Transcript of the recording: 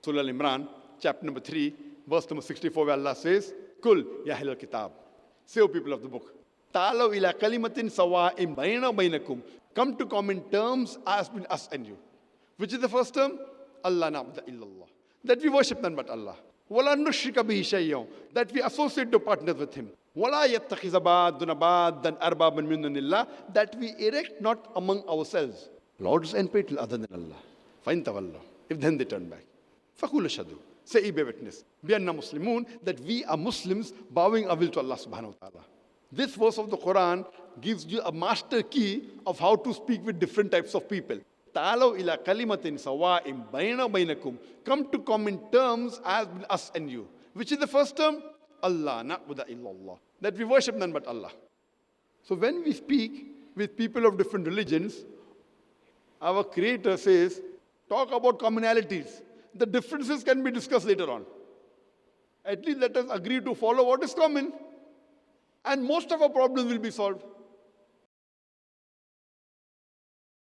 Surah Al-Imran, chapter number 3, verse number 64, where Allah says, Kul ya ahlal kitab. Say, O people of the book, Ta'alaw ila kalimatin sawa'in bayna bainakum. Come to common terms as between us and you. Which is the first term? Allah na'budu illallah. That we worship none but Allah. Wala nushrika bihi shay'an. That we associate no partners with Him. Wala yattakhiza ba'duna ba'dan arbaban min dunillah. That we erect not among ourselves lords and people other than Allah. Fa'in tawallahu. If then they turn back. Faqul ashhadu. Say, ye bear witness. Bi anna muslimun. That we are Muslims bowing our will to Allah subhanahu wa ta'ala. This verse of the Quran gives you a master key of how to speak with different types of people. Ta'alaw ila kalimatin sawa'in bayna bainakum. Come to common terms as between us and you. Which is the first term? Allah na'budu illallah. That we worship none but Allah. So when we speak with people of different religions, our Creator says, talk about commonalities. The differences can be discussed later on. At least let us agree to follow what is common. And most of our problems will be solved.